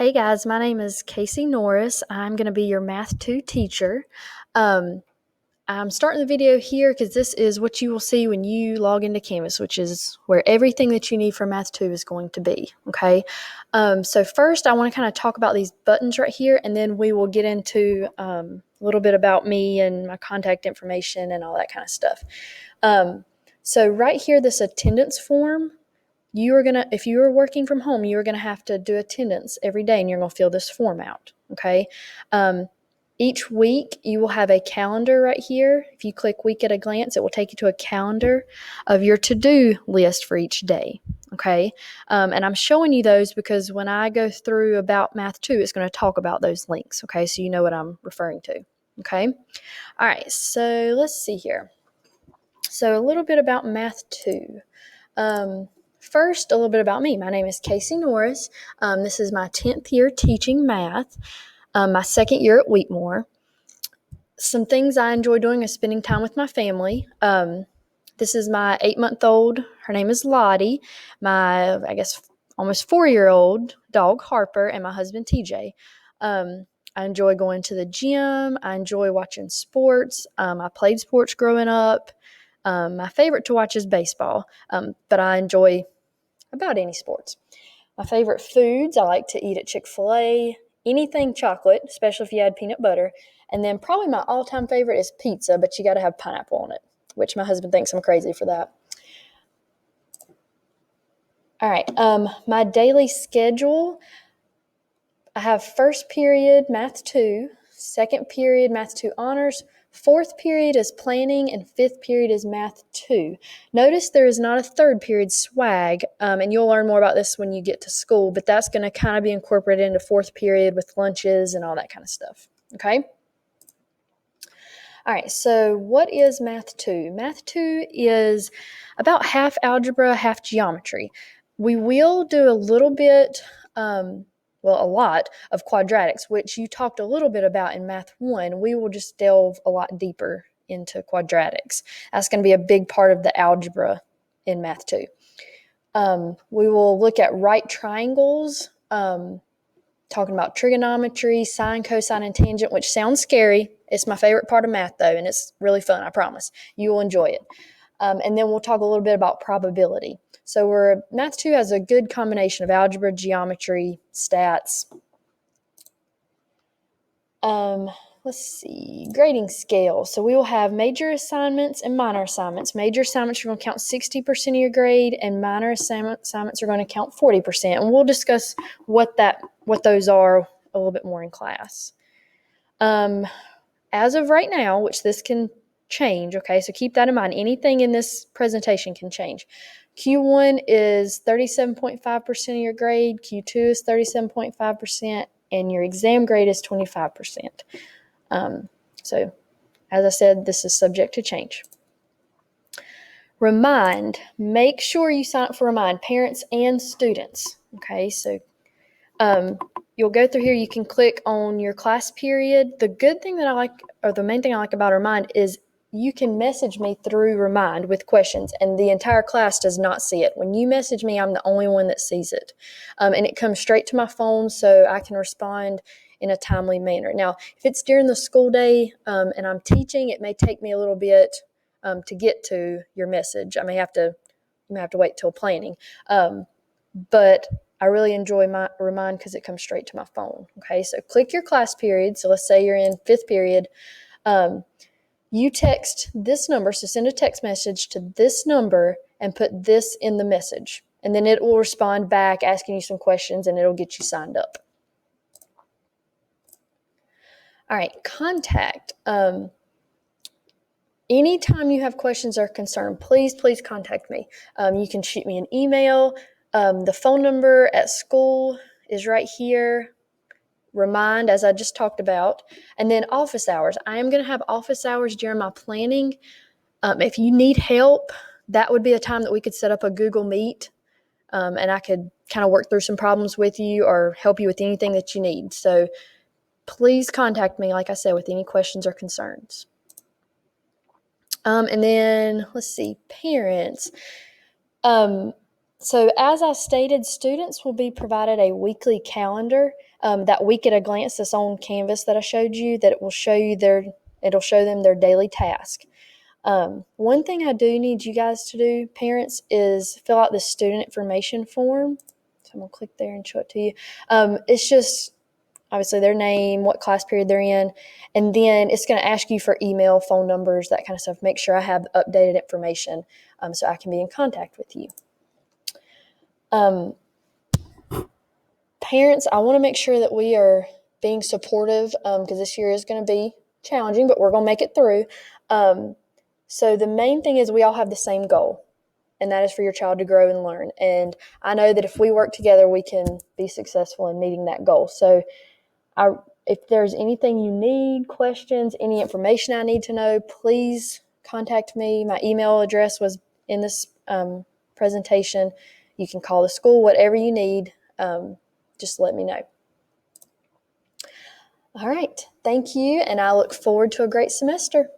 Hey guys, my name is Casey Norris. I'm going to be your Math 2 teacher. Um, I'm starting the video here because this is what you will see when you log into Canvas, which is where everything that you need for Math 2 is going to be, okay? So first I want to kind of talk about these buttons right here, and then we will get into a little bit about me and my contact information and all that kind of stuff. So right here, this attendance form, if you are working from home, you are gonna have to do attendance every day, and you're gonna fill this form out, okay? Each week, you will have a calendar right here. If you click Week at a Glance, it will take you to a calendar of your to-do list for each day, okay? And I'm showing you those because when I go through about Math 2, it's gonna talk about those links, okay? So you know what I'm referring to, okay? All right, so let's see here. So a little bit about Math 2. First, a little bit about me. My name is Casey Norris. This is my 10th year teaching math, my second year at Wheatmore. Some things I enjoy doing is spending time with my family. This is my 8-month-old. Her name is Lottie. My, almost 4-year-old dog, Harper, and my husband, TJ. I enjoy going to the gym. I enjoy watching sports. I played sports growing up. My favorite to watch is baseball, but I enjoy about any sports. My favorite foods, I like to eat at Chick-fil-A, anything chocolate, especially if you add peanut butter. And then probably my all-time favorite is pizza, but you got to have pineapple on it, which my husband thinks I'm crazy for that. All right, my daily schedule, I have first period Math 2, second period Math 2 Honors, fourth period is planning, and fifth period is Math 2. Notice there is not a third period swag, and you'll learn more about this when you get to school, but that's going to kind of be incorporated into fourth period with lunches and all that kind of stuff, okay? All right, so what is Math 2? Math 2 is about half algebra, half geometry. We will do a little bit, a lot of quadratics, which you talked a little bit about in Math 1. We will just delve a lot deeper into quadratics. That's going to be a big part of the algebra in Math 2. We will look at right triangles, talking about trigonometry, sine, cosine, and tangent, which sounds scary. It's my favorite part of math, though, and it's really fun, I promise. You will enjoy it. And then we'll talk a little bit about probability. So Math 2 has a good combination of algebra, geometry, stats. Let's see, grading scale. So we will have major assignments and minor assignments. Major assignments are going to count 60% of your grade, and minor assignments are going to count 40%. And we'll discuss what those are a little bit more in class. As of right now, which this can change, okay, so keep that in mind. Anything in this presentation can change. Q1 is 37.5% of your grade, Q2 is 37.5%, and your exam grade is 25%. So, as I said, this is subject to change. Remind. Make sure you sign up for Remind, parents and students. Okay, so you'll go through here. You can click on your class period. The good thing that I like, or the main thing I like about Remind, is you can message me through Remind with questions, and the entire class does not see it. When you message me, I'm the only one that sees it. And it comes straight to my phone, so I can respond in a timely manner. Now, if it's during the school day and I'm teaching, it may take me a little bit to get to your message. You may have to wait till planning. But I really enjoy my Remind because it comes straight to my phone. Okay, so click your class period. So let's say you're in fifth period. You text this number, so send a text message to this number and put this in the message. And then it will respond back asking you some questions, and it'll get you signed up. All right, contact. Anytime you have questions or concern, please contact me. You can shoot me an email. The phone number at school is right here. Remind, as I just talked about. And then office hours. I am going to have office hours during my planning. If you need help, that would be a time that we could set up a Google Meet, and I could kind of work through some problems with you or help you with anything that you need. So please contact me, like I said, with any questions or concerns. And then, let's see, parents. So as I stated, students will be provided a weekly calendar, that week at a glance that's on Canvas that I showed you, that it will show you it'll show them their daily task. One thing I do need you guys to do, parents, is fill out the student information form. So I'm going to click there and show it to you. It's just obviously their name, what class period they're in, and then it's going to ask you for email, phone numbers, that kind of stuff. Make sure I have updated information so I can be in contact with you. Parents, I want to make sure that we are being supportive because this year is going to be challenging, but we're going to make it through. So the main thing is we all have the same goal, and that is for your child to grow and learn. And I know that if we work together, we can be successful in meeting that goal. So if there's anything you need, questions, any information I need to know, please contact me. My email address was in this presentation. You can call the school, whatever you need. Just let me know. All right. Thank you, and I look forward to a great semester.